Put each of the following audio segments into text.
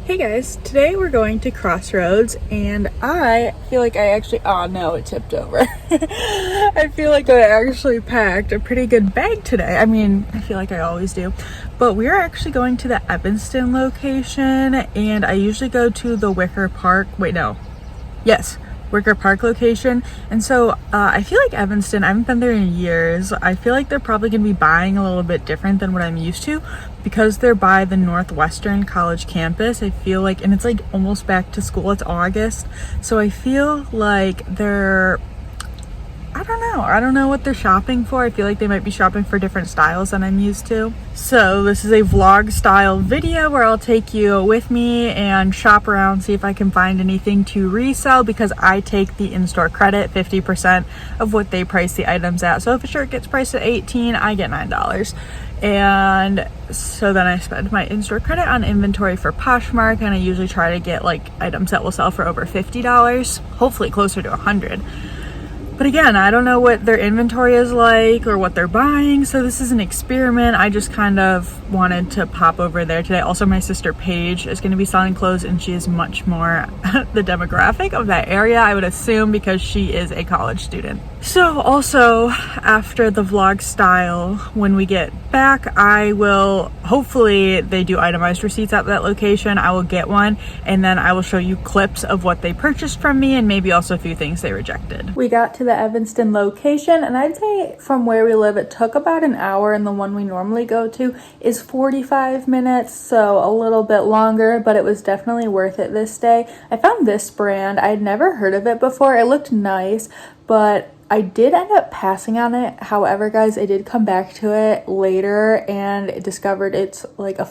Hey guys, today we're going to Crossroads and I feel like I actually, oh no, it tipped over. I feel like I actually packed a pretty good bag today. I mean, I feel like I always do. But we're actually going to the Evanston location and I usually go to the Wicker Park location. And so I feel like Evanston, I haven't been there in years. I feel like they're probably gonna be buying a little bit different than what I'm used to because they're by the Northwestern College campus. I feel like, and it's like almost back to school, it's August. So I feel like they're, I don't know what they're shopping for. I feel like they might be shopping for different styles than I'm used to. So this is a vlog style video where I'll take you with me and shop around, see if I can find anything to resell because I take the in-store credit, 50% of what they price the items at. So if a shirt gets priced at $18, I get $9. And so then I spend my in-store credit on inventory for Poshmark, and I usually try to get like items that will sell for over $50, hopefully closer to $100. But again, I don't know what their inventory is like or what they're buying, so this is an experiment. I just kind of wanted to pop over there today. Also, my sister Paige is going to be selling clothes, and she is much more the demographic of that area, I would assume, because she is a college student. So also, after the vlog style, when we get back, I will, hopefully they do itemized receipts at that location. I will get one, and then I will show you clips of what they purchased from me and maybe also a few things they rejected. We got to the Evanston location, and I'd say from where we live, it took about an hour, and the one we normally go to is 45 minutes, so a little bit longer, but it was definitely worth it this day. I found this brand. I'd never heard of it before. It looked nice, but I did end up passing on it. However, guys, I did come back to it later and discovered it's like a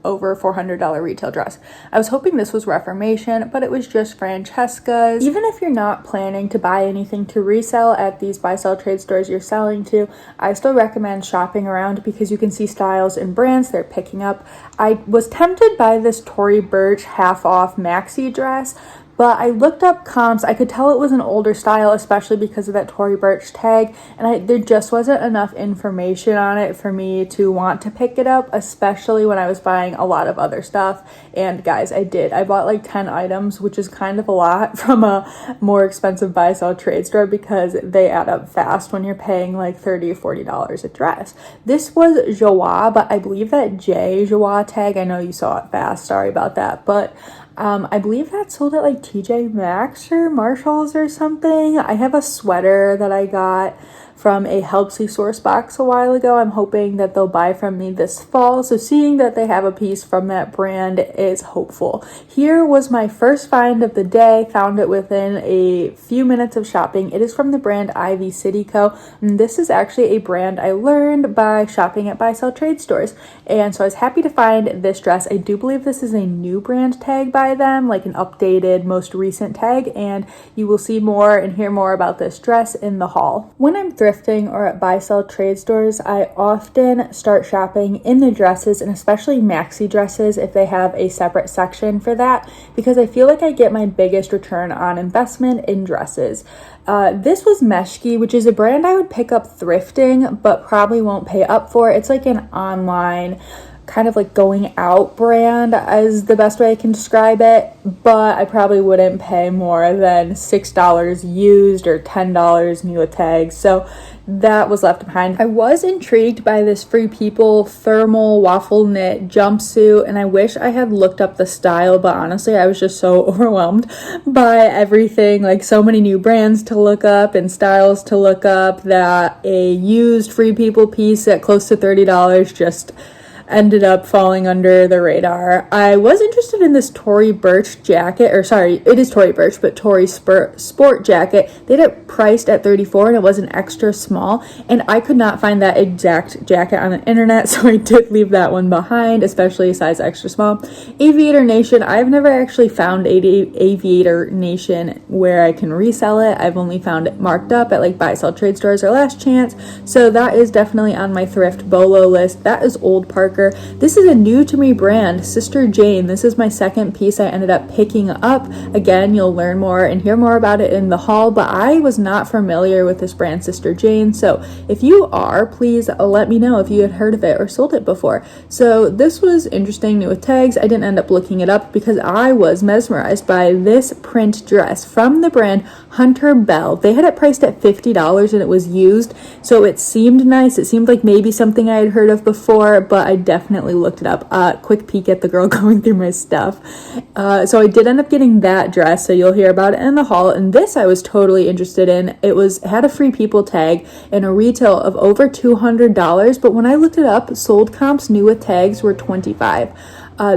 over $400 retail dress. I was hoping this was Reformation, but it was just Francesca's. Even if you're not planning to buy anything to resell at these buy-sell trade stores you're selling to, I still recommend shopping around because you can see styles and brands they're picking up. I was tempted by this Tory Burch half-off maxi dress, but I looked up comps. I could tell it was an older style, especially because of that Tory Burch tag, and there just wasn't enough information on it for me to want to pick it up, especially when I was buying a lot of other stuff. And guys, I did. I bought like 10 items, which is kind of a lot from a more expensive buy-sell trade store because they add up fast when you're paying like $30 or $40 a dress. This was Joie, but I believe that J Joie tag, I know you saw it fast, sorry about that, but I believe that sold at like TJ Maxx or Marshalls or something. I have a sweater that I got from a Helpsy source box a while ago. I'm hoping that they'll buy from me this fall. So seeing that they have a piece from that brand is hopeful. Here was my first find of the day. Found it within a few minutes of shopping. It is from the brand Ivy City Co. And this is actually a brand I learned by shopping at buy-sell trade stores. And so I was happy to find this dress. I do believe this is a new brand tag by them, like an updated, most recent tag. And you will see more and hear more about this dress in the haul. When I'm thrifting or at buy-sell trade stores, I often start shopping in the dresses, and especially maxi dresses if they have a separate section for that, because I feel like I get my biggest return on investment in dresses. This was Meshki, which is a brand I would pick up thrifting, but probably won't pay up for. It's like an online kind of like going out brand is the best way I can describe it, but I probably wouldn't pay more than $6 used or $10 new with tags, so that was left behind. I was intrigued by this Free People thermal waffle knit jumpsuit, and I wish I had looked up the style, but honestly I was just so overwhelmed by everything, like so many new brands to look up and styles to look up, that a used Free People piece at close to $30 just ended up falling under the radar. I was interested in this Tory Burch jacket, or sorry, it is Tory Burch, but Tory sport jacket. They had it priced at $34 and it was an extra small, and I could not find that exact jacket on the internet, so I did leave that one behind, especially size extra small. Aviator Nation, I've never actually found Aviator Nation where I can resell it. I've only found it marked up at like buy-sell trade stores or Last Chance, so that is definitely on my thrift BOLO list. That is Old Parker marker. This is a new to me brand, Sister Jane. This is my second piece I ended up picking up. Again, you'll learn more and hear more about it in the haul, but I was not familiar with this brand, Sister Jane. So if you are, please let me know if you had heard of it or sold it before. So this was interesting, new with tags. I didn't end up looking it up because I was mesmerized by this print dress from the brand Hunter Bell. They had it priced at $50 and it was used, so it seemed nice. It seemed like maybe something I had heard of before, but I definitely looked it up. Quick peek at the girl going through my stuff. So I did end up getting that dress, so you'll hear about it in the haul. And this I was totally interested in. It had a free people tag and a retail of over $200, but when I looked it up, sold comps new with tags were $25.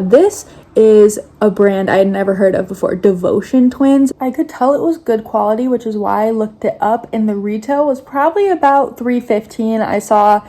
This is a brand I had never heard of before, Devotion Twins. I could tell it was good quality, which is why I looked it up, and the retail was probably about $315. I saw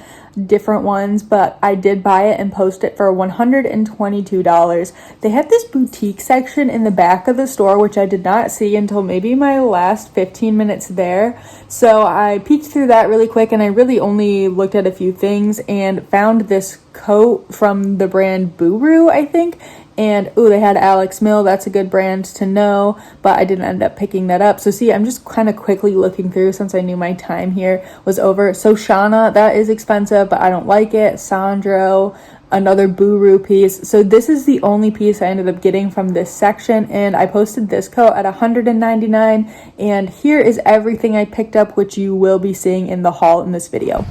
different ones, but I did buy it and post it for $122. They had this boutique section in the back of the store, which I did not see until maybe my last 15 minutes there. So I peeked through that really quick, and I really only looked at a few things and found this coat from the brand Buru, I think. And they had Alex Mill. That's a good brand to know, but I didn't end up picking that up. So see, I'm just kind of quickly looking through since I knew my time here was over. So Shauna, that is expensive, but I don't like it. Sandro, another Buru piece. So this is the only piece I ended up getting from this section, and I posted this coat at $199. And here is everything I picked up, which you will be seeing in the haul in this video.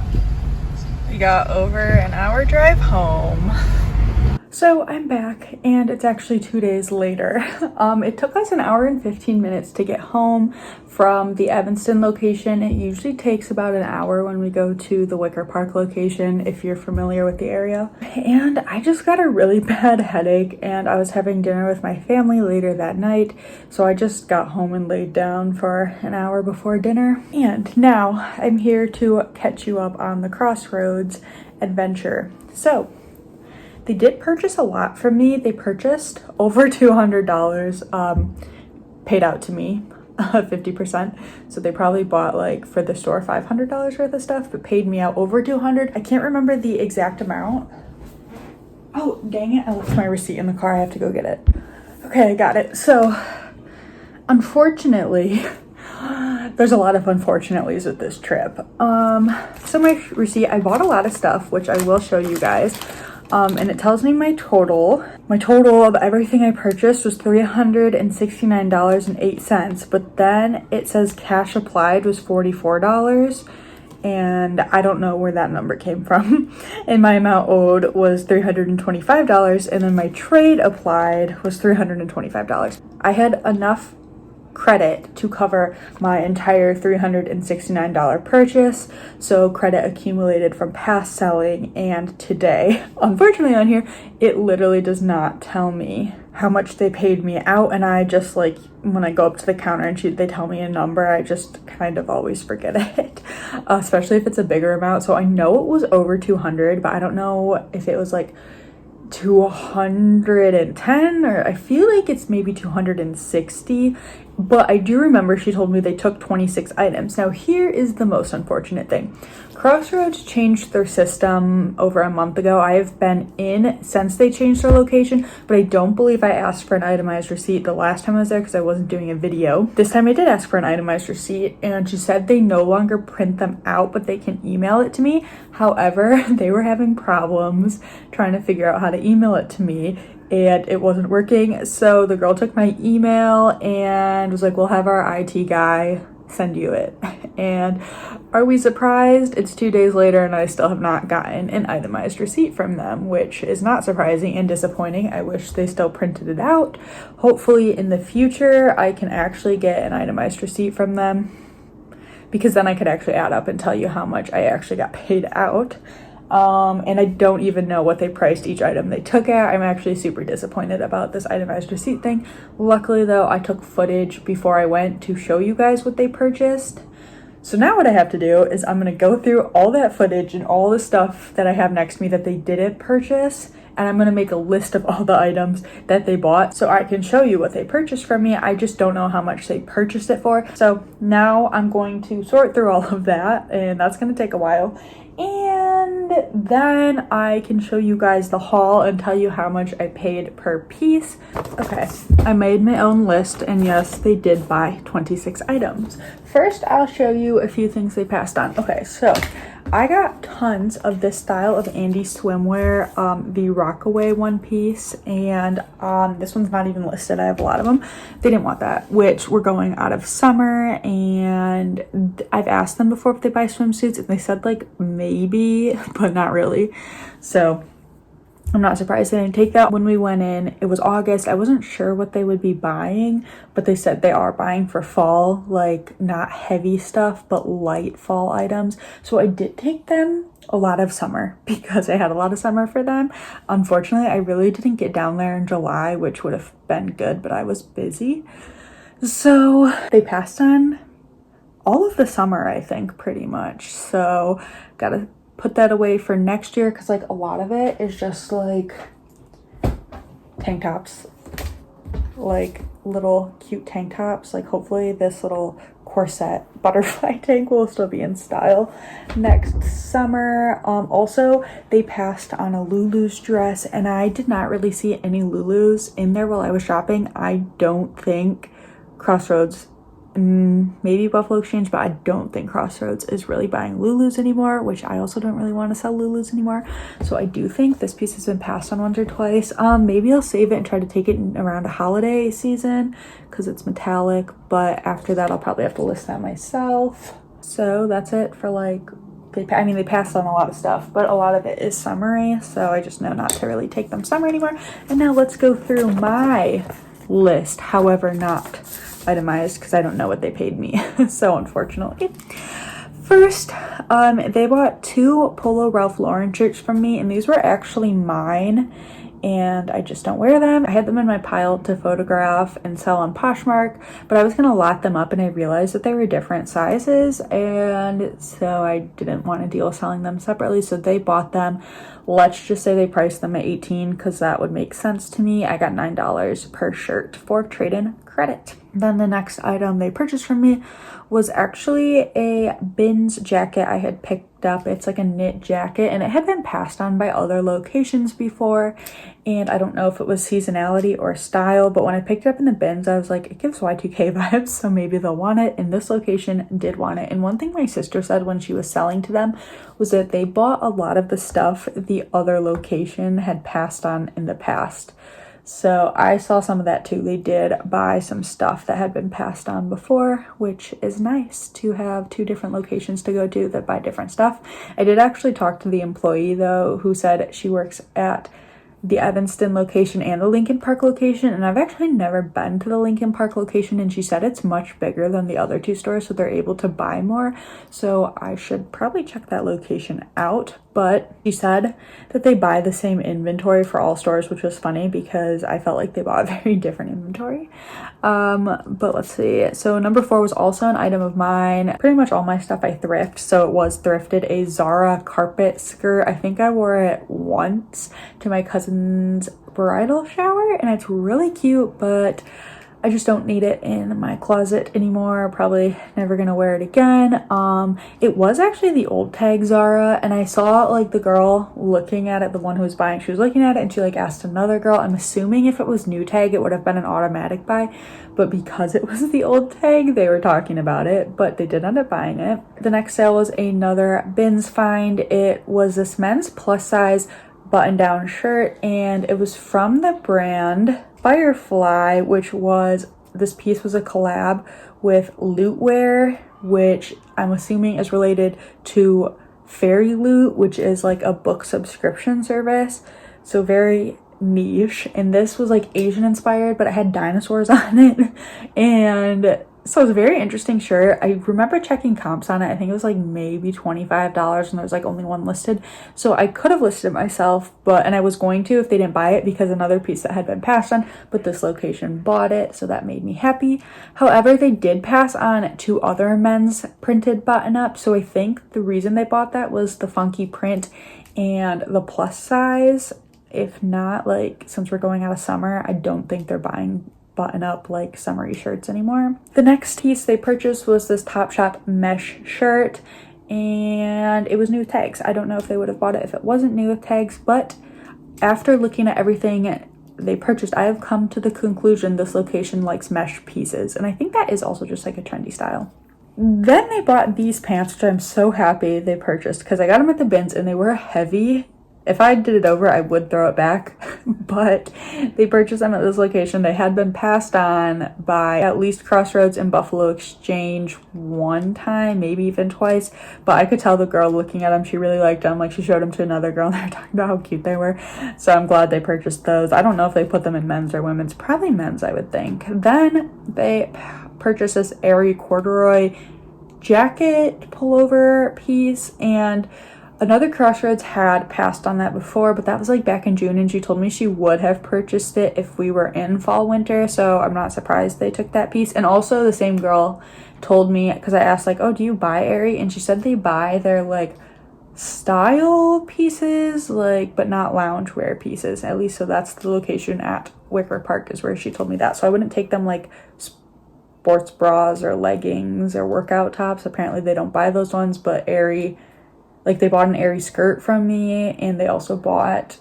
We got over an hour drive home. So I'm back, and it's actually 2 days later. It took us an hour and 15 minutes to get home from the Evanston location. It usually takes about an hour when we go to the Wicker Park location, if you're familiar with the area. And I just got a really bad headache, and I was having dinner with my family later that night, so I just got home and laid down for an hour before dinner. And now I'm here to catch you up on the Crossroads adventure. So they did purchase a lot from me. They purchased over $200, paid out to me 50%. So they probably bought, like, for the store $500 worth of stuff, but paid me out over $200. I can't remember the exact amount. Oh, dang it. I left my receipt in the car. I have to go get it. Okay, I got it. So unfortunately, there's a lot of unfortunately's with this trip. So my receipt, I bought a lot of stuff, which I will show you guys. And it tells me my total. My total of everything I purchased was $369.08, but then it says cash applied was $44, and I don't know where that number came from. And my amount owed was $325, and then my trade applied was $325. I had enough credit to cover my entire $369 purchase, so credit accumulated from past selling and today. Unfortunately, on here it literally does not tell me how much they paid me out, and I just, like, when I go up to the counter and they tell me a number, I just kind of always forget it, especially if it's a bigger amount. So I know it was over 200, but I don't know if it was like 210, or I feel like it's maybe 260. But I do remember she told me they took 26 items. Now here is the most unfortunate thing. Crossroads changed their system over a month ago. I have been in since they changed their location, but I don't believe I asked for an itemized receipt the last time I was there because I wasn't doing a video. This time I did ask for an itemized receipt, and she said they no longer print them out, but they can email it to me. However, they were having problems trying to figure out how to email it to me, and it wasn't working. So the girl took my email and was like, we'll have our IT guy send you it. And are we surprised? It's 2 days later and I still have not gotten an itemized receipt from them, which is not surprising and disappointing. I wish they still printed it out. Hopefully in the future I can actually get an itemized receipt from them, because then I could actually add up and tell you how much I actually got paid out. And I don't even know what they priced each item they took at. I'm actually super disappointed about this itemized receipt thing. Luckily though, I took footage before I went to show you guys what they purchased. So now what I have to do is I'm gonna go through all that footage and all the stuff that I have next to me that they didn't purchase, and I'm gonna make a list of all the items that they bought so I can show you what they purchased from me. I just don't know how much they purchased it for. So now I'm going to sort through all of that, and that's gonna take a while. And then I can show you guys the haul and tell you how much I paid per piece. Okay, I made my own list, and yes, they did buy 26 items. First, I'll show you a few things they passed on. Okay, so I got tons of this style of Andy swimwear, the Rockaway one piece, and this one's not even listed. I have a lot of them. They didn't want that, which we're going out of summer, and I've asked them before if they buy swimsuits, and they said like maybe, but not really. So I'm not surprised they didn't take that. When we went in, it was August. I wasn't sure what they would be buying, but they said they are buying for fall, like not heavy stuff, but light fall items. So I did take them a lot of summer because I had a lot of summer for them. Unfortunately, I really didn't get down there in July, which would have been good, but I was busy. So they passed on all of the summer, I think, pretty much. So gotta put that away for next year, because like a lot of it is just like tank tops, like little cute tank tops. Like hopefully this little corset butterfly tank will still be in style next summer. Also, they passed on a Lulu's dress, and I did not really see any Lulus in there while I was shopping. I don't think Crossroads, maybe Buffalo Exchange, but I don't think Crossroads is really buying Lulus anymore, which I also don't really want to sell Lulus anymore. So I do think this piece has been passed on once or twice. Maybe I'll save it and try to take it around a holiday season because it's metallic, but after that I'll probably have to list that myself. So that's it for like, they passed on a lot of stuff, but a lot of it is summery, so I just know not to really take them summer anymore. And now let's go through my list, however not itemized, because I don't know what they paid me. So unfortunately, first, they bought 2 Polo Ralph Lauren shirts from me, and these were actually mine, and I just don't wear them. I had them in my pile to photograph and sell on Poshmark, but I was gonna lot them up, and I realized that they were different sizes, and so I didn't want to deal with selling them separately, so they bought them. Let's just say they priced them at $18 because that would make sense to me. I got $9 per shirt for trade-in credit. Then the next item they purchased from me was actually a bins jacket I had picked up. It's like a knit jacket, and it had been passed on by other locations before, and I don't know if it was seasonality or style, but when I picked it up in the bins, I was like, it gives Y2K vibes, so maybe they'll want it, and this location did want it. And one thing my sister said when she was selling to them was that they bought a lot of the stuff the other location had passed on in the past. So I saw some of that too. They did buy some stuff that had been passed on before, which is nice to have 2 different locations to go to that buy different stuff. I did actually talk to the employee though, who said she works at the Evanston location and the Lincoln Park location, and I've actually never been to the Lincoln Park location, and she said it's much bigger than the other 2 stores, so they're able to buy more. So I should probably check that location out. But she said that they buy the same inventory for all stores, which was funny because I felt like they bought very different inventory. But let's see. So number 4 was also an item of mine. Pretty much all my stuff I thrift, so it was thrifted. A Zara carpet skirt. I think I wore it once to my cousin's bridal shower, and it's really cute, but I just don't need it in my closet anymore. Probably never gonna wear it again. It was actually the old tag Zara, and I saw like the girl looking at it, the one who was buying, she was looking at it and she like asked another girl. I'm assuming if it was new tag, it would have been an automatic buy, but because it was the old tag, they were talking about it, but they did end up buying it. The next sale was another bins find. It was this men's plus size button-down shirt, and it was from the brand Firefly, which was, this piece was a collab with Lootwear, which I'm assuming is related to Fairy Loot, which is like a book subscription service. So very niche, and this was like Asian inspired, but it had dinosaurs on it, and so it was a very interesting shirt. I remember checking comps on it. I think it was like maybe $25, and there was like only one listed. So I could have listed it myself, and I was going to if they didn't buy it, because another piece that had been passed on, but this location bought it, so that made me happy. However, they did pass on 2 other men's printed button-ups, so I think the reason they bought that was the funky print and the plus size. If not, like, since we're going out of summer, I don't think they're buying button up like summery shirts anymore. The next piece they purchased was this Topshop mesh shirt, and it was new with tags. I don't know if they would have bought it if it wasn't new with tags, but after looking at everything they purchased, I have come to the conclusion this location likes mesh pieces, and I think that is also just like a trendy style. Then they bought these pants, which I'm so happy they purchased because I got them at the bins and they were heavy. If I did it over, I would throw it back, but they purchased them at this location. They had been passed on by at least Crossroads and Buffalo Exchange one time, maybe even twice, but I could tell the girl looking at them, she really liked them. Like, she showed them to another girl and they were talking about how cute they were, so I'm glad they purchased those. I don't know if they put them in men's or women's, probably men's, I would think. Then they purchased this airy corduroy jacket pullover piece, and another Crossroads had passed on that before, but that was like back in June, and she told me she would have purchased it if we were in fall winter, so I'm not surprised they took that piece. And also the same girl told me, because I asked like, oh, do you buy Aerie? And she said they buy their like style pieces, like, but not loungewear pieces, at least. So that's the location at Wicker Park is where she told me that. So I wouldn't take them like sports bras or leggings or workout tops. Apparently they don't buy those ones, but Aerie, like, they bought an Aerie skirt from me, and they also bought,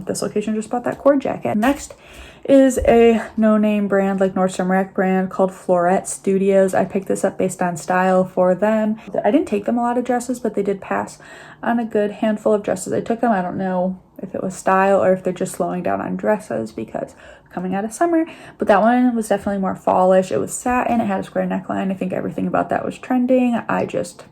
this location just bought that cord jacket. Next is a no-name brand, like Nordstrom Rack brand, called Florette Studios. I picked this up based on style for them. I didn't take them a lot of dresses, but they did pass on a good handful of dresses. I took them. I don't know if it was style or if they're just slowing down on dresses because coming out of summer, but that one was definitely more fallish. It was satin, it had a square neckline. I think everything about that was trending. I just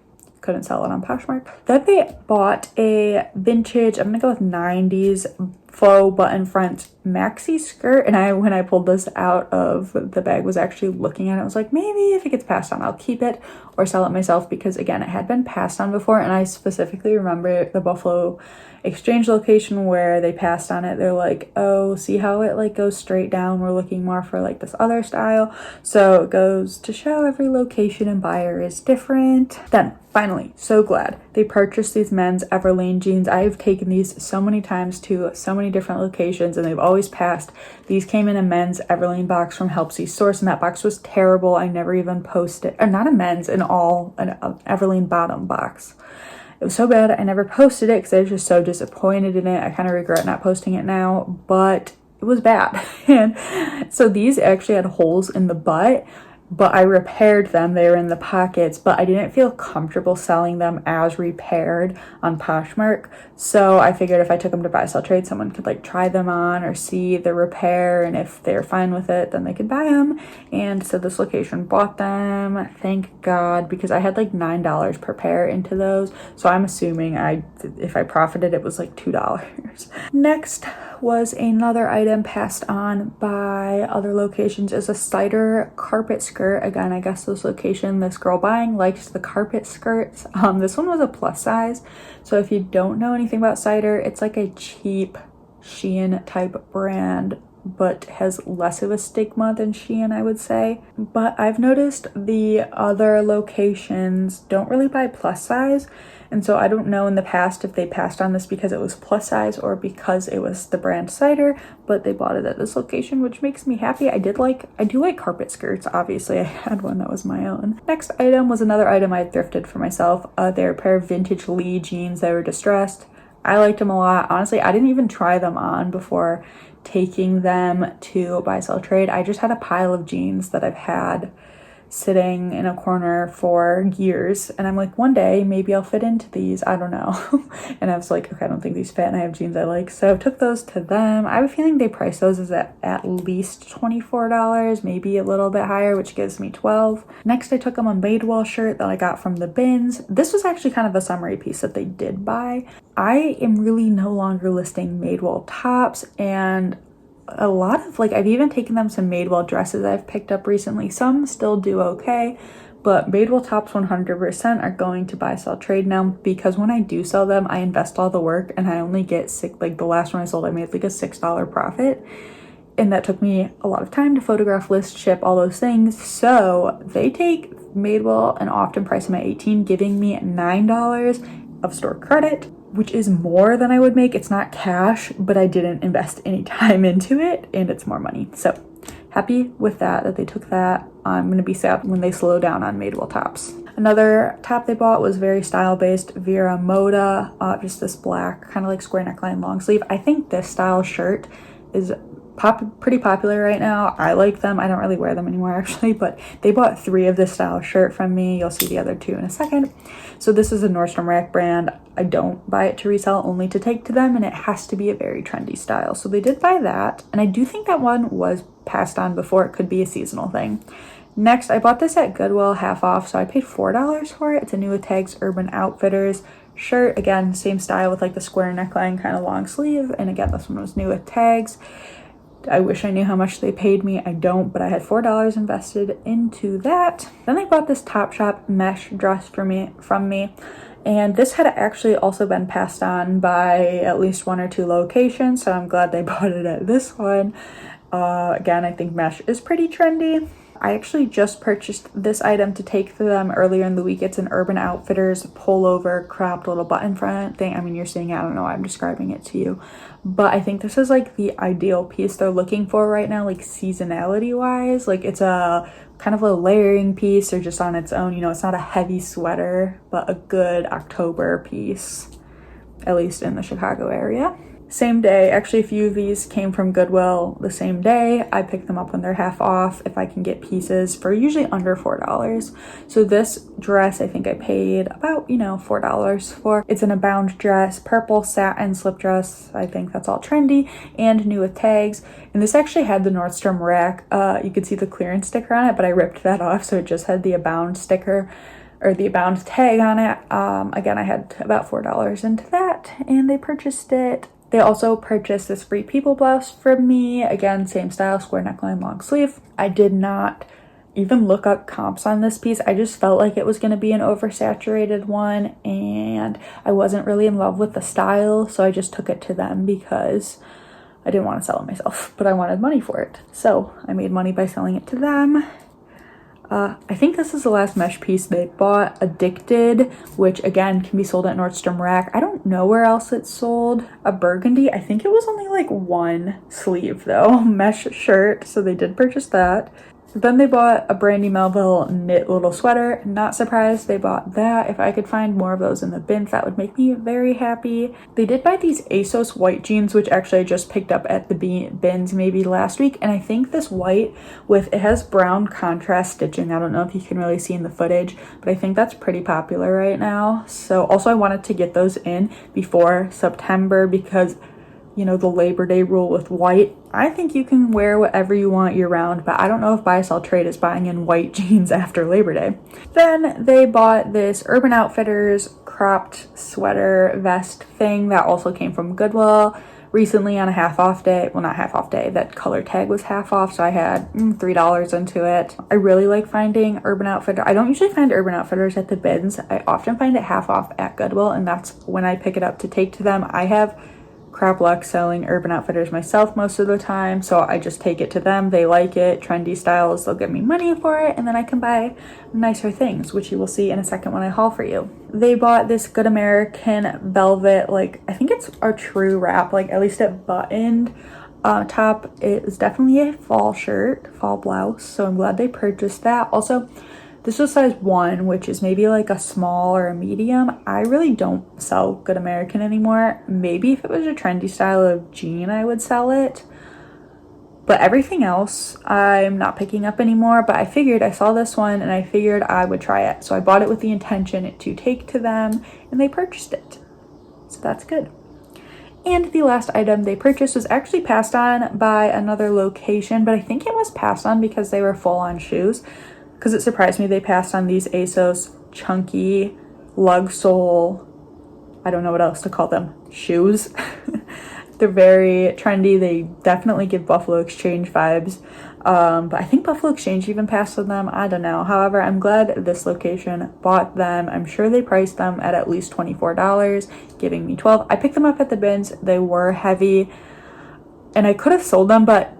couldn't sell it on Poshmark. Then they bought a vintage, I'm gonna go with 90s faux button front maxi skirt, and when I pulled this out of the bag, was actually looking at it. I was like, maybe if it gets passed on, I'll keep it or sell it myself, because again, it had been passed on before, and I specifically remember the Buffalo Exchange location where they passed on it. They're like, oh, see how it like goes straight down? We're looking more for like this other style. So it goes to show every location and buyer is different. Then finally, so glad they purchased these men's Everlane jeans. I have taken these so many times to so many different locations and they've always passed. These came in a men's Everlane box from Helpsy Source, and that box was terrible. I never even posted, or not a men's, an Everlane bottom box. It was so bad, I never posted it because I was just so disappointed in it. I kind of regret not posting it now, but it was bad. And so these actually had holes in the butt, but I repaired them. They were in the pockets, but I didn't feel comfortable selling them as repaired on Poshmark. So I figured if I took them to buy, sell, trade, someone could like try them on or see the repair, and if they're fine with it, then they could buy them. And so this location bought them, thank God, because I had like $9 per pair into those. So I'm assuming if I profited, it was like $2. Next was another item passed on by other locations, is a cider carpet skirt. Again, I guess this location, this girl buying likes the carpet skirts. This one was a plus size. So if you don't know anything about cider, it's like a cheap Shein type brand, but has less of a stigma than Shein, I would say. But I've noticed the other locations don't really buy plus size. And so I don't know in the past if they passed on this because it was plus size or because it was the brand cider, but they bought it at this location, which makes me happy. I do like carpet skirts. Obviously, I had one that was my own. Next item was another item I had thrifted for myself. They're a pair of vintage Lee jeans that were distressed. I liked them a lot. Honestly, I didn't even try them on before taking them to buy, sell, trade. I just had a pile of jeans that I've had sitting in a corner for years, and I'm like, one day maybe I'll fit into these, I don't know. And I was like, okay, I don't think these fit, and I have jeans I like, so I took those to them. I have a feeling they priced those as at least $24, maybe a little bit higher, which gives me $12. Next, I took them a Madewell shirt that I got from the bins. This was actually kind of a summary piece that they did buy. I am really no longer listing Madewell tops, and a lot of, like, I've even taken them some Madewell dresses I've picked up recently. Some still do okay, but Madewell tops 100% are going to buy, sell, trade now, because when I do sell them, I invest all the work and I only get like the last one I sold, I made like a $6 profit. And that took me a lot of time to photograph, list, ship, all those things. So they take Madewell and often price them at $18, giving me $9 of store credit, which is more than I would make. It's not cash, but I didn't invest any time into it, and it's more money. So happy with that they took that. I'm gonna be sad when they slow down on Madewell tops. Another top they bought was very style-based, Vera Moda, just this black, kind of like square neckline long sleeve. I think this style shirt is pretty popular right now. I like them. I don't really wear them anymore actually, but they bought 3 of this style shirt from me. You'll see the other 2 in a second. So this is a Nordstrom Rack brand. I don't buy it to resell, only to take to them, and it has to be a very trendy style. So they did buy that, and I do think that one was passed on before. It could be a seasonal thing. Next, I bought this at Goodwill half off, so I paid $4 for it. It's a New with Tags Urban Outfitters shirt. Again, same style with like the square neckline, kind of long sleeve, and again, this one was New with Tags. I wish I knew how much they paid me. I don't, but I had $4 invested into that. Then they bought this Topshop mesh dress from me. And this had actually also been passed on by at least 1 or 2 locations, so I'm glad they bought it at this one. Again, I think mesh is pretty trendy. I actually just purchased this item to take to them earlier in the week. It's an Urban Outfitters pullover cropped little button front thing. I mean, you're seeing it, I don't know why I'm describing it to you, but I think this is like the ideal piece they're looking for right now, like seasonality wise. Like it's a kind of a layering piece or just on its own, you know, it's not a heavy sweater, but a good October piece, at least in the Chicago area. Same day, actually a few of these came from Goodwill the same day. I pick them up when they're half off if I can get pieces for usually under $4. So this dress I think I paid about, you know, $4 for. It's an Abound dress, purple satin slip dress. I think that's all trendy and New with Tags. And this actually had the Nordstrom Rack. You could see the clearance sticker on it, but I ripped that off, so it just had the Abound sticker or the Abound tag on it. Again, I had about $4 into that and they purchased it. They also purchased this Free People blouse from me. Again, same style, square neckline, long sleeve. I did not even look up comps on this piece. I just felt like it was going to be an oversaturated one and I wasn't really in love with the style, so I just took it to them because I didn't want to sell it myself, but I wanted money for it. So I made money by selling it to them. I think this is the last mesh piece they bought, Addicted, which again can be sold at Nordstrom Rack. I don't know where else it's sold. A burgundy, I think it was only like 1 sleeve though, mesh shirt, so they did purchase that. Then they bought a Brandy Melville knit little sweater. Not surprised they bought that. If I could find more of those in the bins, that would make me very happy. They did buy these ASOS white jeans, which actually I just picked up at the bins maybe last week. And I think this white with, it has brown contrast stitching. I don't know if you can really see in the footage, but I think that's pretty popular right now. So also I wanted to get those in before September because, you know, the Labor Day rule with white. I think you can wear whatever you want year round, but I don't know if Buy Sell Trade is buying in white jeans after Labor Day. Then they bought this Urban Outfitters cropped sweater vest thing that also came from Goodwill recently on a half off day. Well, not half off day, that color tag was half off, so I had $3 into it. I really like finding Urban Outfitters. I don't usually find Urban Outfitters at the bins. I often find it half off at Goodwill, and that's when I pick it up to take to them. I have crap luck selling Urban Outfitters myself most of the time, so I just take it to them. They like it, trendy styles, they'll give me money for it, and then I can buy nicer things, which you will see in a second when I haul for you. They bought this Good American velvet, like I think it's a true wrap, like at least it buttoned top. It is definitely a fall shirt, fall blouse, so I'm glad they purchased that. Also, this was size 1, which is maybe like a small or a medium. I really don't sell Good American anymore. Maybe if it was a trendy style of jean, I would sell it. But everything else, I'm not picking up anymore. But I figured, I saw this one and I figured I would try it. So I bought it with the intention to take to them and they purchased it. So that's good. And the last item they purchased was actually passed on by another location, but I think it was passed on because they were full on shoes. Because it surprised me they passed on these ASOS chunky lug sole, I don't know what else to call them, shoes. They're very trendy. They definitely give Buffalo Exchange vibes. But I think Buffalo Exchange even passed on them. I don't know. However, I'm glad this location bought them. I'm sure they priced them at least $24, giving me $12. I picked them up at the bins. They were heavy and I could have sold them, but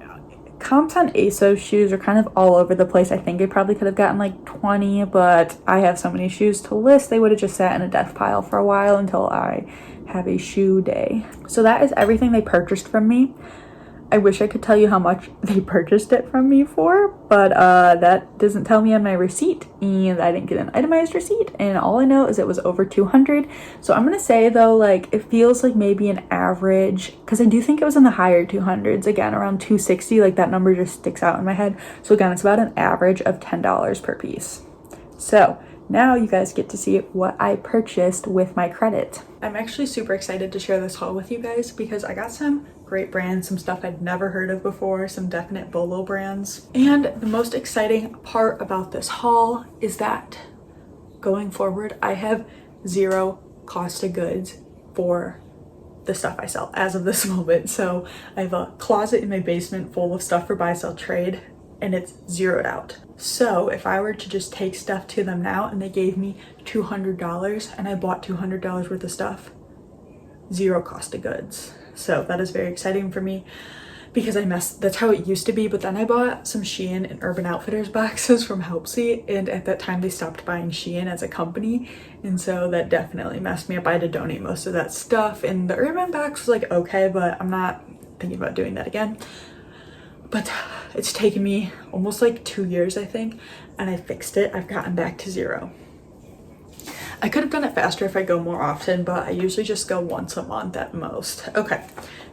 comps on ASOS shoes are kind of all over the place. I think I probably could have gotten like 20, but I have so many shoes to list. They would have just sat in a death pile for a while until I have a shoe day. So that is everything they purchased from me. I wish I could tell you how much they purchased it from me for, but that doesn't tell me on my receipt, and I didn't get an itemized receipt, and all I know is it was over 200. So I'm gonna say though, like, it feels like maybe an average, because I do think it was in the higher 200s, again around 260. Like, that number just sticks out in my head. So again, it's about an average of $10 per piece. So now you guys get to see what I purchased with my credit. I'm actually super excited to share this haul with you guys because I got some great brands, some stuff I'd never heard of before, some definite BOLO brands. And the most exciting part about this haul is that going forward, I have zero cost of goods for the stuff I sell as of this moment. So I have a closet in my basement full of stuff for buy, sell, trade, and it's zeroed out. So if I were to just take stuff to them now and they gave me $200 and I bought $200 worth of stuff, zero cost of goods. So that is very exciting for me because that's how it used to be. But then I bought some Shein and Urban Outfitters boxes from Helpsy, and at that time they stopped buying Shein as a company, and so that definitely messed me up. I had to donate most of that stuff, and the Urban box was like okay, but I'm not thinking about doing that again. But it's taken me almost like 2 years, I think, and I fixed it. I've gotten back to zero. I could have done it faster if I go more often, but I usually just go once a month at most. Okay,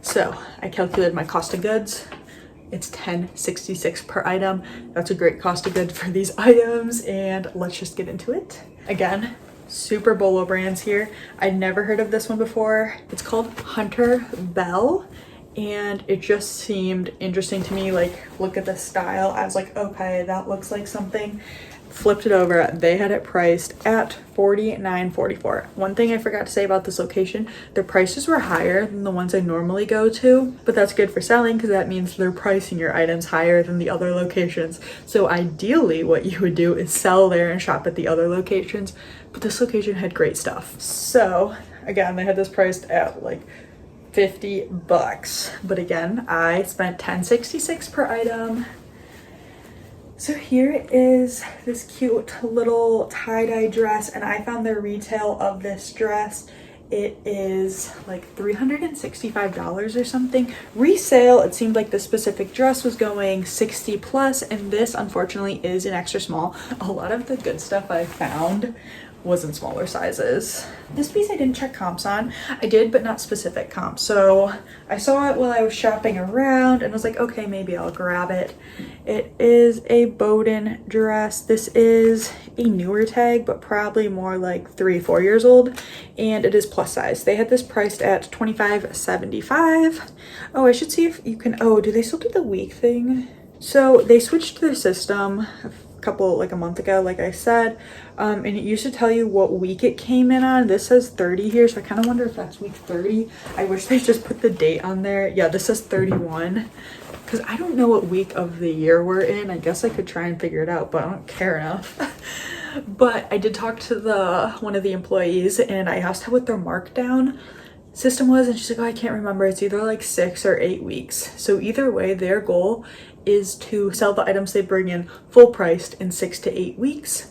so I calculated my cost of goods. It's $10.66 per item. That's a great cost of goods for these items, and let's just get into it. Again, super BOLO brands here. I'd never heard of this one before. It's called Hunter Bell, and it just seemed interesting to me. Like, look at the style. I was like, okay, that looks like something. Flipped it over. They had it priced at $49.44. One thing I forgot to say about this location, their prices were higher than the ones I normally go to, but that's good for selling because that means they're pricing your items higher than the other locations. So ideally what you would do is sell there and shop at the other locations, but this location had great stuff. So again, they had this priced at like $50, but again, I spent $10.66 per item. So here is this cute little tie-dye dress, and I found the retail of this dress. It is like $365 or something. Resale, it seemed like this specific dress was going 60 plus, and this unfortunately is an extra small. A lot of the good stuff I found was in smaller sizes. This piece I didn't check comps on. I did, but not specific comps. So I saw it while I was shopping around and was like, okay, maybe I'll grab it. It is a Bowden dress. This is a newer tag, but probably more like 3-4 years old. And it is plus size. They had this priced at $25.75. Oh, I should see if you can, oh, do they still do the week thing? So they switched their system a month ago, like I said, and it used to tell you what week it came in on. This says 30 here, so I kind of wonder if that's week 30. I wish they just put the date on there. Yeah, this says 31 because I don't know what week of the year we're in. I guess I could try and figure it out, but I don't care enough. But I did talk to one of the employees and I asked her what their markdown system was, and she's like, oh, I can't remember. It's either like 6 or 8 weeks. So either way, their goal is to sell the items they bring in full priced in 6 to 8 weeks,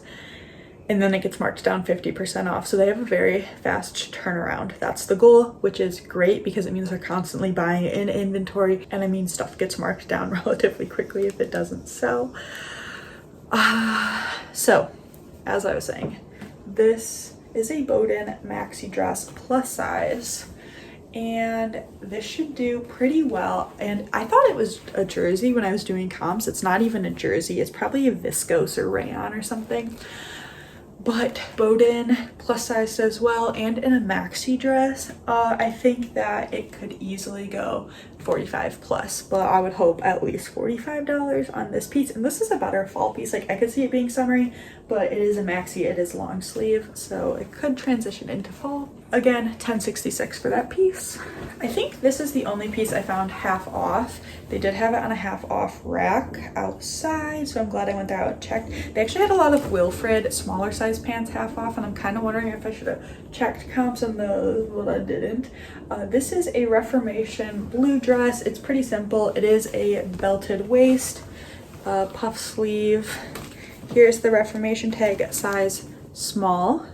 and then it gets marked down 50% off. So they have a very fast turnaround. That's the goal, which is great because it means they're constantly buying in inventory, and it means stuff gets marked down relatively quickly if it doesn't sell. So as I was saying, this is a Bowden maxi dress plus size, and this should do pretty well. And I thought it was a jersey when I was doing comps. It's not even a jersey. It's probably a viscose or rayon or something. But Bowden plus size as well, and in a maxi dress, I think that it could easily go 45 plus, but I would hope at least $45 on this piece. And this is a better fall piece. Like, I could see it being summery, but it is a maxi, it is long sleeve, so it could transition into fall. Again, $10.66 for that piece. I think this is the only piece I found half off. They did have it on a half off rack outside, so I'm glad I went there and checked. They actually had a lot of Wilfred smaller size pants half off, and I'm kind of wondering if I should have checked comps on those, but I didn't. This is a Reformation blue dress. It's pretty simple. It is a belted waist, puff sleeve. Here's the Reformation tag, size small.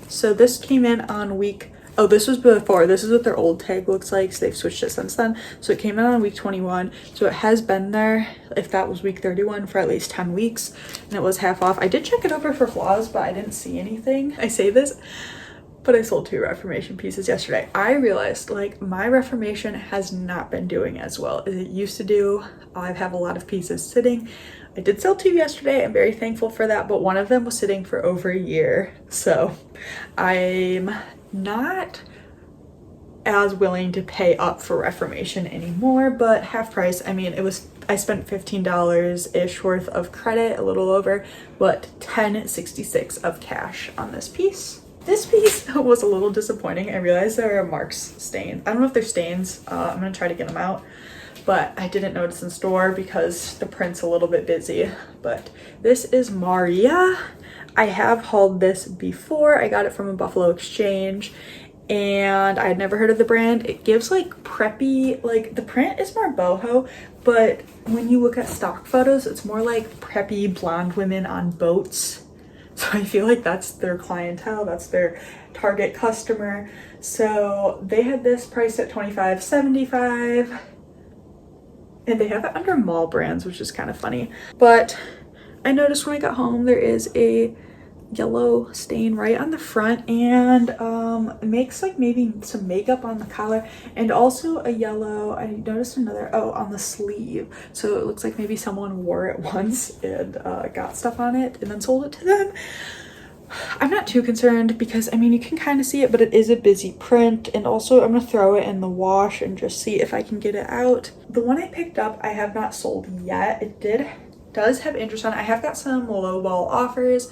So this came in on week Oh, this was before. This is what their old tag looks like. So they've switched it since then. So it came out on week 21. So it has been there, if that was week 31, for at least 10 weeks. And it was half off. I did check it over for flaws, but I didn't see anything. I say this, but I sold 2 Reformation pieces yesterday. I realized like my Reformation has not been doing as well as it used to do. I have a lot of pieces sitting. I did sell 2 yesterday. I'm very thankful for that, but one of them was sitting for over a year. So I'm not as willing to pay up for Reformation anymore, but half price. I mean, I spent $15-ish worth of credit, a little over, but $10.66 of cash on this piece. This piece was a little disappointing. I realized there are marks stains. I don't know if they're stains. I'm gonna try to get them out, but I didn't notice in store because the print's a little bit busy. But this is Maria. I have hauled this before. I got it from a Buffalo Exchange and I had never heard of the brand. It gives like preppy, like the print is more boho, but when you look at stock photos, it's more like preppy blonde women on boats. So I feel like that's their clientele, that's their target customer. So they had this priced at $25.75 and they have it under mall brands, which is kind of funny. But I noticed when I got home, there is a yellow stain right on the front, and it makes like maybe some makeup on the collar, and also a yellow, I noticed another, on the sleeve. So it looks like maybe someone wore it once and got stuff on it and then sold it to them. I'm not too concerned because I mean you can kind of see it, but it is a busy print. And also I'm gonna throw it in the wash and just see if I can get it out. The one I picked up I have not sold yet. It does have interest on it. I have got some lowball offers.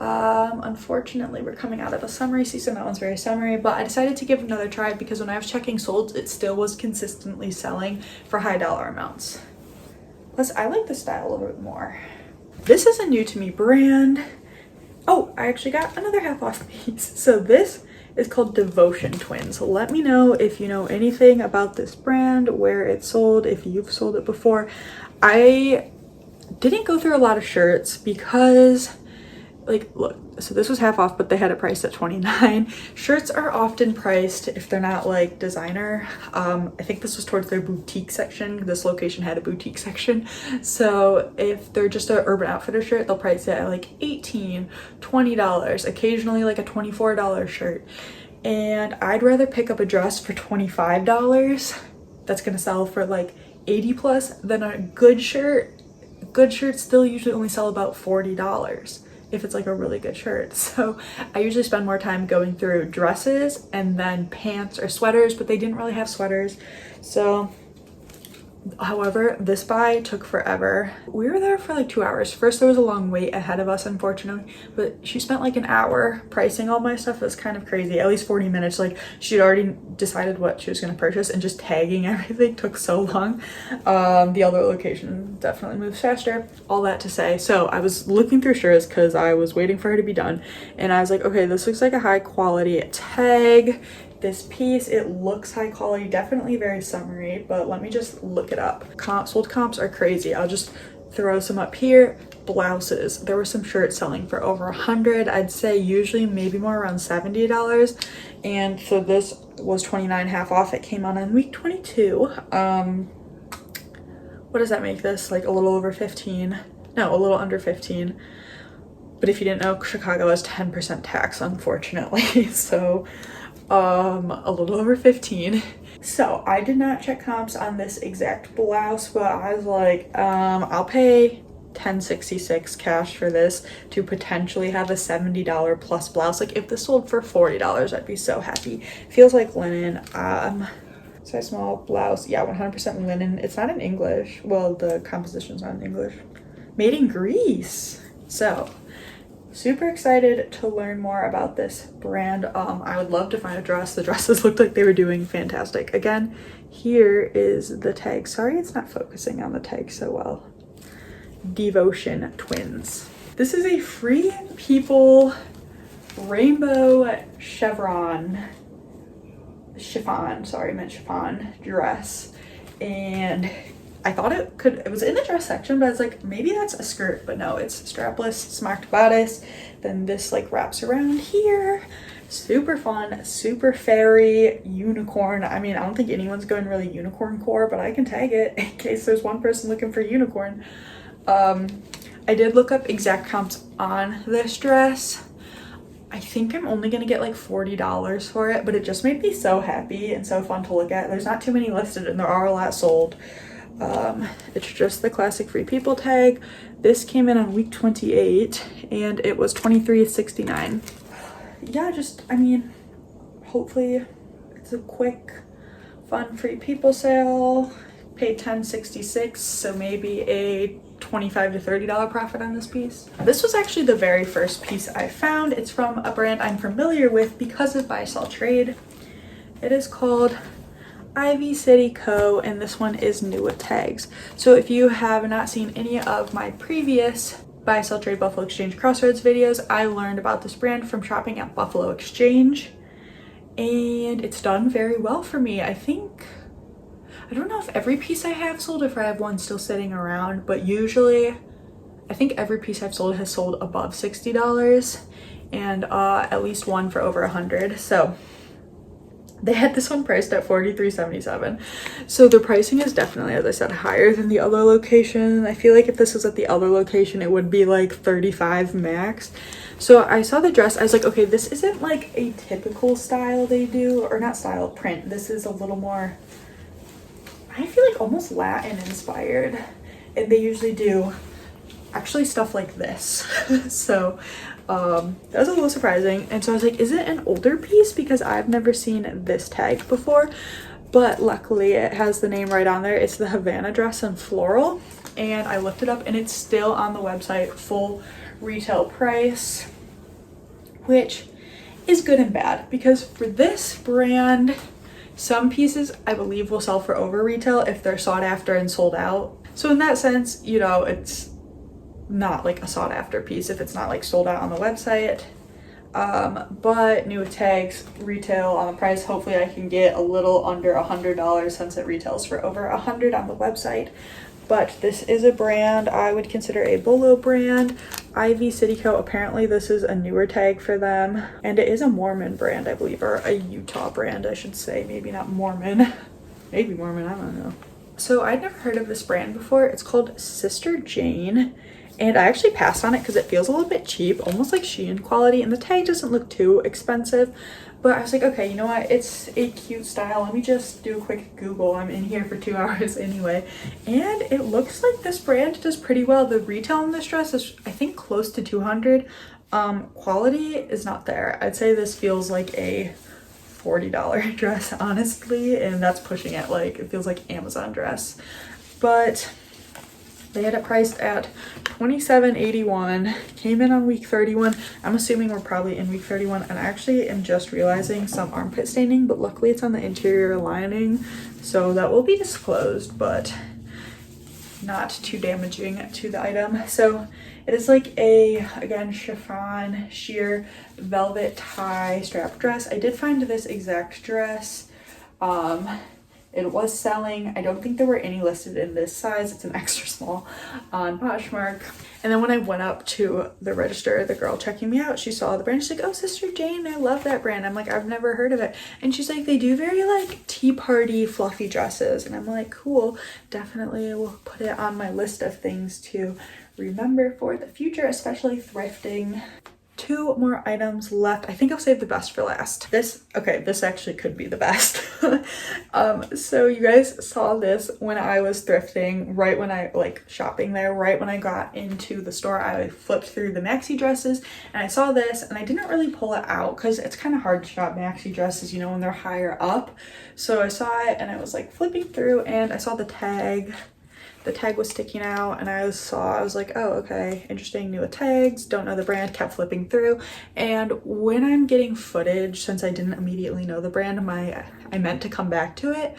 Unfortunately we're coming out of a summery season. That one's very summery, but I decided to give it another try because when I was checking solds, it still was consistently selling for high dollar amounts. Plus I like the style a little bit more. This is a new to me brand. Oh, I actually got another half off piece. So this is called Devotion Twins. Let me know if you know anything about this brand, where it's sold, if you've sold it before. I didn't go through a lot of shirts because like, look, so this was half off, but they had it priced at $29. Shirts are often priced if they're not like designer. I think this was towards their boutique section. This location had a boutique section. So if they're just an Urban Outfitter shirt, they'll price it at like $18, $20, occasionally like a $24 shirt. And I'd rather pick up a dress for $25 that's gonna sell for like 80 plus than a good shirt. Good shirts still usually only sell about $40 if it's like a really good shirt. So I usually spend more time going through dresses and then pants or sweaters, but they didn't really have sweaters. So however, this buy took forever. We were there for like 2 hours. First there was a long wait ahead of us, unfortunately, but she spent like an hour pricing all my stuff. It was kind of crazy. At least 40 minutes. Like she'd already decided what she was going to purchase, and just tagging everything took so long. The other location definitely moves faster. All that to say, so I was looking through shirts because I was waiting for her to be done, and I was like, okay, this looks like a high quality tag. This piece, it looks high quality, definitely very summery, but let me just look it up. Sold comps are crazy. I'll just throw some up here. Blouses, there were some shirts selling for over 100. I'd say usually maybe more around $70, and so this was 29 half off. It came on week 22. What does that make this? Like a little over 15? No, a little under 15. But if you didn't know, Chicago has 10% tax, unfortunately. So a little over 15. So I did not check comps on this exact blouse, but I was like, I'll pay $10.66 cash for this to potentially have a $70 plus blouse. Like if this sold for $40, I'd be so happy. Feels like linen. Size small blouse, yeah, 100% linen. It's not in English. Well, the composition's not in English. Made in Greece. So super excited to learn more about this brand. I would love to find a dress. The dresses looked like they were doing fantastic. Again, here is the tag. Sorry it's not focusing on the tag so well. Devotion Twins. This is a Free People rainbow chiffon dress, and I thought it was in the dress section, but I was like, maybe that's a skirt, but no, it's strapless, smocked bodice. Then this like wraps around here, Super fun, super fairy, unicorn. I mean, I don't think anyone's going really unicorn core, but I can tag it in case there's one person looking for unicorn. I did look up exact comps on this dress. I think I'm only gonna get like $40 for it, but it just made me so happy and so fun to look at. There's not too many listed and there are a lot sold. It's just the classic Free People tag. This came in on week 28 and it was $23.69. Yeah, just, I mean, hopefully it's a quick, fun Free People sale. Paid $10.66, so maybe a $25 to $30 profit on this piece. This was actually the very first piece I found. It's from a brand I'm familiar with because of Buy Sell Trade. It is called Ivy City Co. and this one is new with tags. So if you have not seen any of my previous Buy Sell Trade Buffalo Exchange Crossroads videos, I learned about this brand from shopping at Buffalo Exchange and it's done very well for me. I don't know if every piece I have sold, if I have one still sitting around, but usually I think every piece I've sold has sold above $60 and at least one for over $100. So they had this one priced at $43.77. So the pricing is definitely, as I said, higher than the other location. I feel like if this was at the other location, it would be like $35 max. So I saw the dress, I was like, okay, this isn't like a typical style they do, or not style, print. This is a little more, I feel like almost Latin inspired, and they usually do actually stuff like this. So that was a little surprising, and so I was like, is it an older piece, because I've never seen this tag before, but luckily it has the name right on there. It's the Havana dress in floral, and I looked it up and it's still on the website, full retail price, which is good and bad, because for this brand some pieces I believe will sell for over retail if they're sought after and sold out. So in that sense, you know, it's not like a sought after piece if it's not like sold out on the website. But new tags, retail on the price, hopefully I can get a little under $100 since it retails for over $100 on the website. But this is a brand I would consider a BOLO brand. Ivy City Co. Apparently this is a newer tag for them, and it is a Mormon brand, I believe, or a Utah brand, I should say. Maybe not Mormon, maybe Mormon, I don't know. So I'd never heard of this brand before. It's called Sister Jane, and I actually passed on it because it feels a little bit cheap, almost like Shein quality, and the tag doesn't look too expensive. But I was like, okay, you know what? It's a cute style. Let me just do a quick Google. I'm in here for 2 hours anyway. And it looks like this brand does pretty well. The retail on this dress is, I think, close to $200. Quality is not there. I'd say this feels like a $40 dress, honestly. And that's pushing it. Like, it feels like Amazon dress. But they had it priced at $27.81, came in on week 31. I'm assuming we're probably in week 31, and I actually am just realizing some armpit staining, but luckily it's on the interior lining, so that will be disclosed, but not too damaging to the item. So it is like a, again, chiffon, sheer, velvet tie strap dress. I did find this exact dress. It was selling. I don't think there were any listed in this size. It's an extra small on Poshmark. And then when I went up to the register, the girl checking me out, she saw the brand. She's like, oh, Sister Jane, I love that brand. I'm like, I've never heard of it. And she's like, they do very like tea party fluffy dresses. And I'm like, cool, definitely will put it on my list of things to remember for the future, especially thrifting. 2 more items left. I think I'll save the best for last. This actually could be the best. So you guys saw this when I was thrifting, right when I shopping there, right when I got into the store. I flipped through the maxi dresses and I saw this, and I didn't really pull it out because it's kind of hard to shop maxi dresses, you know, when they're higher up. So I saw it and I was like flipping through and I saw the tag. The tag was sticking out, and I was like, oh, okay, interesting, new with tags, don't know the brand, kept flipping through. And when I'm getting footage, since I didn't immediately know the brand, I meant to come back to it,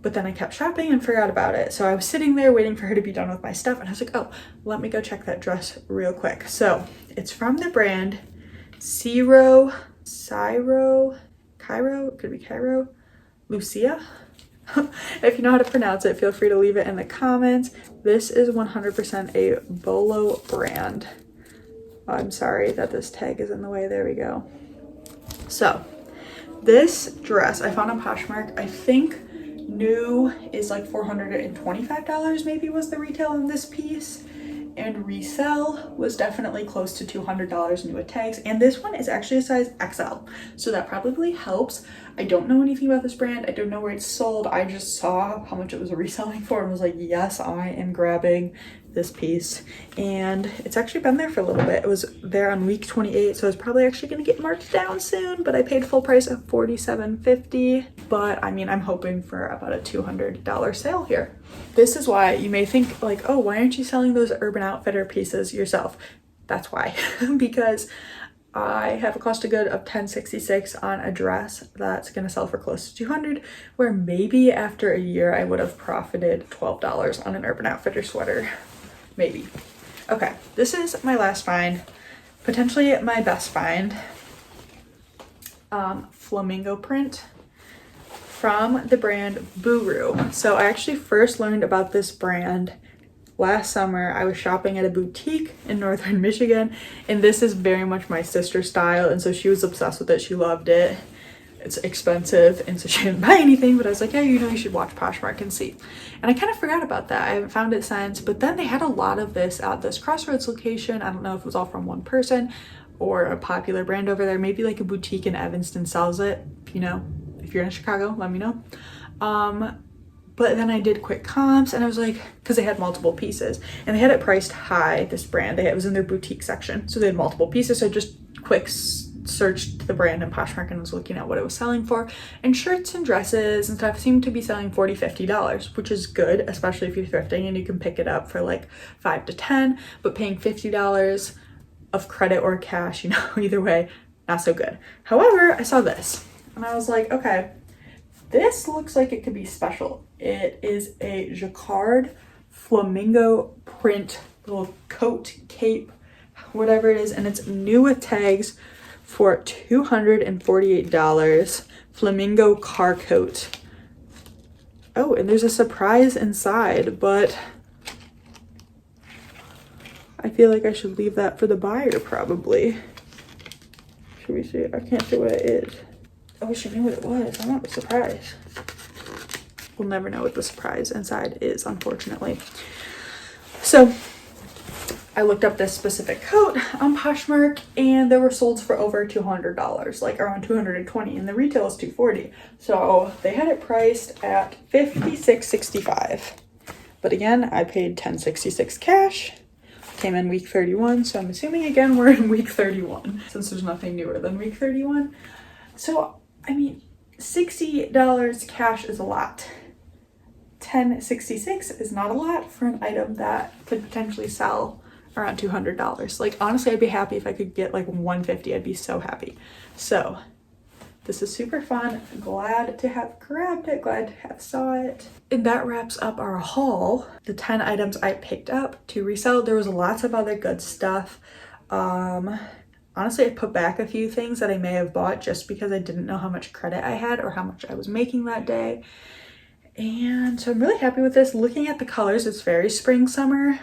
but then I kept shopping and forgot about it. So I was sitting there waiting for her to be done with my stuff, and I was like, oh, let me go check that dress real quick. So it's from the brand Cairo, could be Cairo, Lucia. If you know how to pronounce it, feel free to leave it in the comments. This is 100% a BOLO brand. Oh, I'm sorry that this tag is in the way. There we go. So this dress I found on Poshmark, I think new is like $425 maybe was the retail of this piece, and Resell was definitely close to $200 new with tags, and this one is actually a size XL, so that probably helps. I don't know anything about this brand. I don't know where it's sold. I just saw how much it was reselling for and was like, yes, I am grabbing this piece. And it's actually been there for a little bit. It was there on week 28, so it's probably actually gonna get marked down soon, but I paid full price of $47.50. But I mean, I'm hoping for about a $200 sale here. This is why you may think like, oh, why aren't you selling those Urban Outfitter pieces yourself? That's why. Because I have a cost of good of $10.66 on a dress that's gonna sell for close to $200, where maybe after a year I would have profited $12 on an Urban Outfitter sweater. Maybe. Okay, this is my last find, potentially my best find. Flamingo print from the brand Buru. So I actually first learned about this brand last summer. I was shopping at a boutique in northern Michigan, and this is very much my sister's style, and so she was obsessed with it. She loved it. It's expensive, and so she didn't buy anything, but I was like, hey, you know, you should watch Poshmark and see. And I kind of forgot about that. I haven't found it since, but then they had a lot of this at this Crossroads location. I don't know if it was all from one person or a popular brand over there. Maybe like a boutique in Evanston sells it. You know, if you're in Chicago, let me know. But then I did quick comps, and I was like, because they had multiple pieces and they had it priced high, this brand. It was in their boutique section, so they had multiple pieces. So I just quick searched the brand in Poshmark and was looking at what it was selling for, and shirts and dresses and stuff seemed to be selling $40-50, which is good, especially if you're thrifting and you can pick it up for like $5 to $10, but paying $50 of credit or cash, you know, either way, not so good. However, I saw this and I was like, okay, this looks like it could be special. It is a jacquard flamingo print little coat, cape, whatever it is, and it's new with tags for $248. Flamingo car coat. Oh, and there's a surprise inside, but I feel like I should leave that for the buyer probably. Should we see it? I can't see what it is. I wish I knew what it was. I want the surprise. We'll never know what the surprise inside is, unfortunately. So I looked up this specific coat on Poshmark, and they were sold for over $200, like around $220, and the retail is $240. So they had it priced at $56.65. But again, I paid $10.66 cash. Came in week 31, so I'm assuming again we're in week 31 since there's nothing newer than week 31. So I mean, $60 cash is a lot. $10.66 is not a lot for an item that could potentially sell around $200. Like honestly, I'd be happy if I could get like $150. I'd be so happy. So this is super fun. Glad to have grabbed it, glad to have saw it. And that wraps up our haul. The 10 items I picked up to resell. There was lots of other good stuff. Honestly, I put back a few things that I may have bought just because I didn't know how much credit I had or how much I was making that day. And so I'm really happy with this. Looking at the colors, it's very spring summer,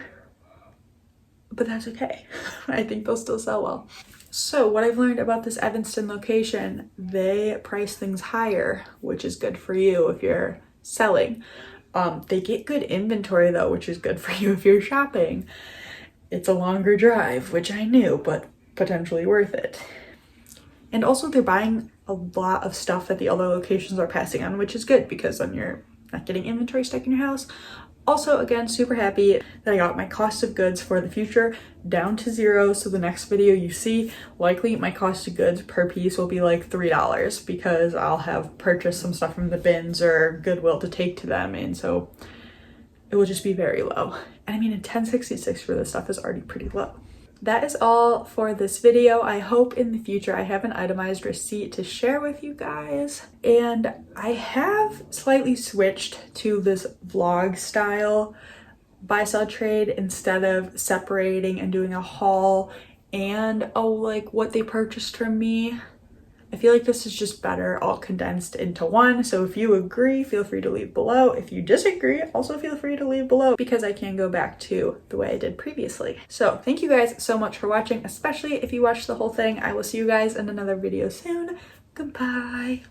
but that's okay. I think they'll still sell well. So what I've learned about this Evanston location, they price things higher, which is good for you if you're selling. They get good inventory though, which is good for you if you're shopping. It's a longer drive, which I knew, but potentially worth it. And also they're buying a lot of stuff that the other locations are passing on, which is good because then you're not getting inventory stuck in your house. Also, again, super happy that I got my cost of goods for the future down to $0. So the next video you see, likely my cost of goods per piece will be like $3 because I'll have purchased some stuff from the bins or Goodwill to take to them, and so it will just be very low. And I mean, a $10.66 for this stuff is already pretty low. That is all for this video. I hope in the future I have an itemized receipt to share with you guys. And I have slightly switched to this vlog style buy sell trade instead of separating and doing a haul and like what they purchased from me. I feel like this is just better all condensed into one. So if you agree, feel free to leave below. If you disagree, also feel free to leave below because I can go back to the way I did previously. So thank you guys so much for watching, especially if you watched the whole thing. I will see you guys in another video soon. Goodbye.